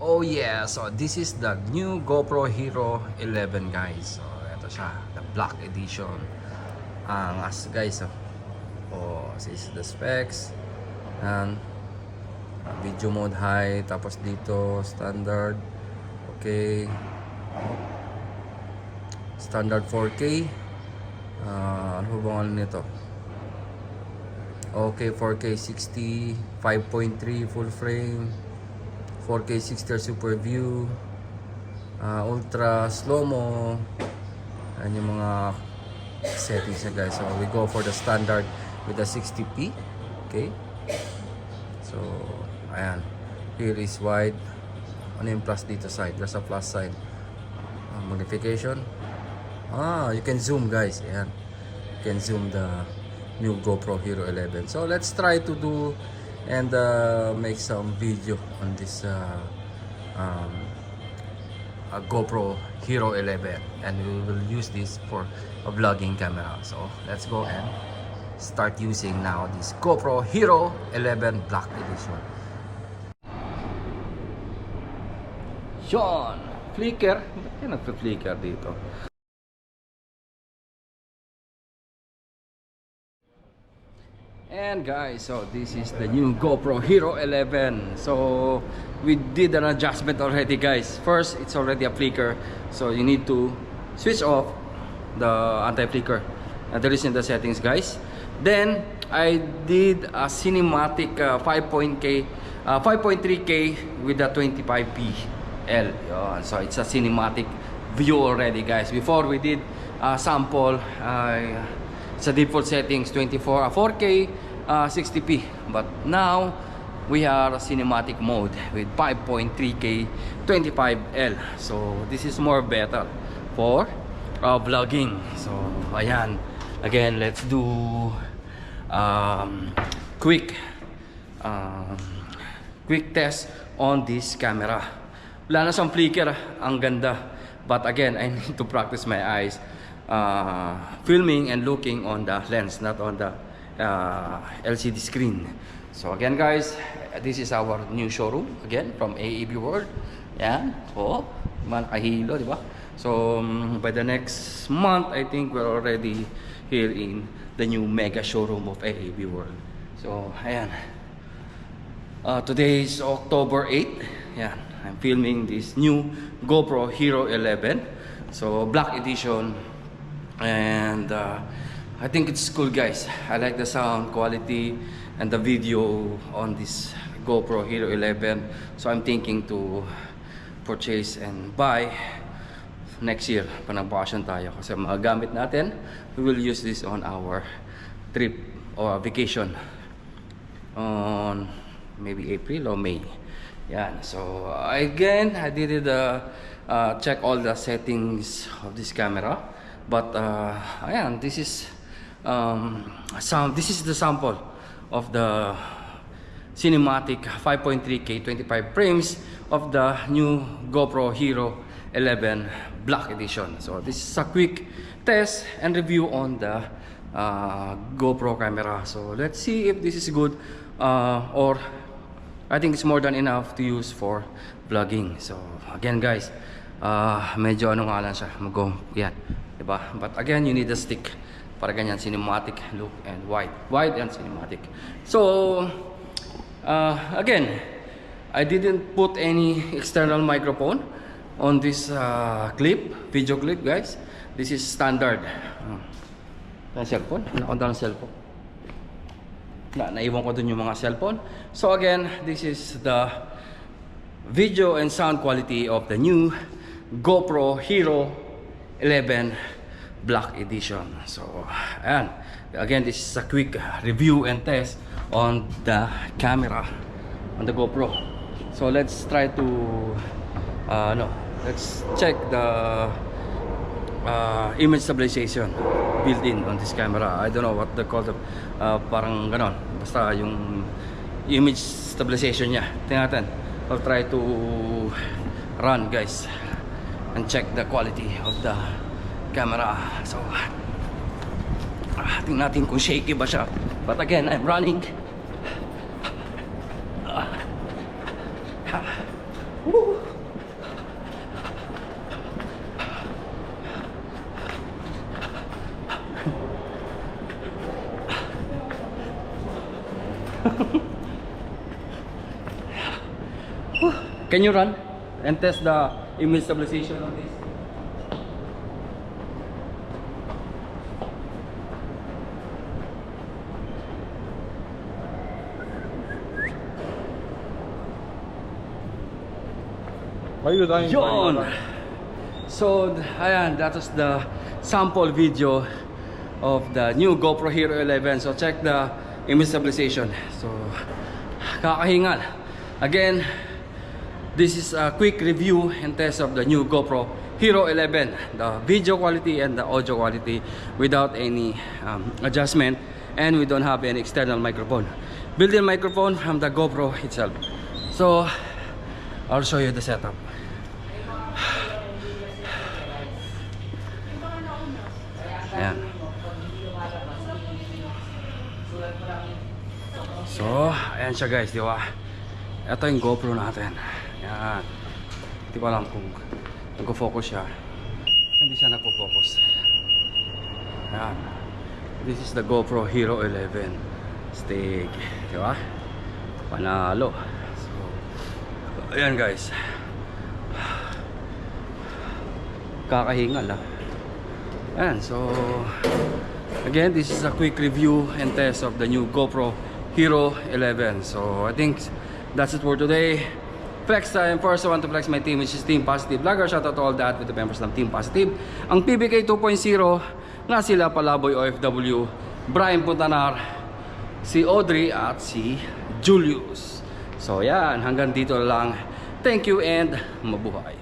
Oh yeah, so this is the new GoPro Hero 11 guys. So ito siya, the black edition. As guys, this is the specs. And video mode high, tapos dito standard. Okay. Standard 4K. Ano bang nito? Okay, 4K 60, 5.3 full frame, 4K 60 super view, ultra slow-mo. Ayan yung mga settings niya guys. So we go for the standard with the 60p. Okay. So ayan, here is wide. Ano yung plus dito side? There's a plus side. Magnification. You can zoom guys. Ayan, you can zoom the new GoPro Hero 11. So let's try to do and make some video on this GoPro Hero 11, and we will use this for a vlogging camera. So let's go and start using now this GoPro Hero 11 Black Edition. Yon, flicker. Ba't yan nagpa-flicker dito? And guys, so this is the new GoPro Hero 11. So we did an adjustment already guys. First, it's already a flicker, so you need to switch off the anti-flicker. There is in the settings guys. Then I did a cinematic 5.3K with the 25p L. So it's a cinematic view already guys. Before we did sample, it's a default settings 4K 60p, but now we are cinematic mode with 5.3K 25L. So this is more better for vlogging. So ayan, again, let's do quick test on this camera. Wala na siyang flicker, ang ganda, but again, I need to practice my eyes filming and looking on the lens, not on the LCD screen. So again guys, this is our new showroom again from AEB World. Yan, nakahilo, di ba? So by the next month, I think we're already here in the new mega showroom of AEB World. So ayan, today is October 8. Yan, I'm filming this new GoPro Hero 11, so black edition. And I think it's cool guys. I like the sound quality and the video on this GoPro Hero 11. So I'm thinking to purchase and buy next year. Panag-bakasyon tayo kasi magagamit natin. We will use this on our trip or vacation on maybe April or May. Yan. So again, I did check all the settings of this camera. But ayan, this is the sample of the cinematic 5.3K 25 frames of the new GoPro Hero 11 Black Edition. So this is a quick test and review on the GoPro camera. So let's see if this is good, or I think it's more than enough to use for vlogging. So again guys, medyo ano nga lang siya, yan, diba? But again, you need a stick para ganyan, cinematic look and wide and cinematic. So again, I didn't put any external microphone on this video clip guys. This is standard. Cellphone, nakonda ng cellphone. Naiwan ko dun yung mga cellphone. So again, this is the video and sound quality of the new GoPro Hero 11 Black Edition. So ayan, again, this is a quick review and test on the camera, on the GoPro. So let's try to let's check the image stabilization built-in on this camera. I don't know what they call the parang ganon, basta yung image stabilization niya. Tingnan natin. I'll try to run guys and check the quality of the camera. So tingnan natin kung shaky ba siya. But again, I'm running. Woo. Can you run and test the image stabilization on this? Yun! So, ayan, that was the sample video of the new GoPro Hero 11. So, check the image stabilization. So, kakahingal. Again, this is a quick review and test of the new GoPro Hero 11. The video quality and the audio quality without any adjustment. And we don't have any external microphone. Built-in microphone from the GoPro itself. So, I'll show you the setup. Ayan. So, ayan siya guys, di ba? Ito yung GoPro natin. Ayan. Hindi ko alam kung nagpo-focus siya. Hindi siya nagpo-focus. Ayan. This is the GoPro Hero 11 Stig. Di ba? Panalo. So, ayan guys. Kakahingal ah. And so again, this is a quick review and test of the new GoPro Hero 11. So I think that's it for today. Flex time. First, I want to flex my team, which is Team Positive Vlogger. Shout out to all that with the members ng Team Positive. Ang PBK 2.0 nga sila Palaboy OFW, Brian Puntanar, si Audrey at si Julius. So yan, hanggang dito lang. Thank you and mabuhay.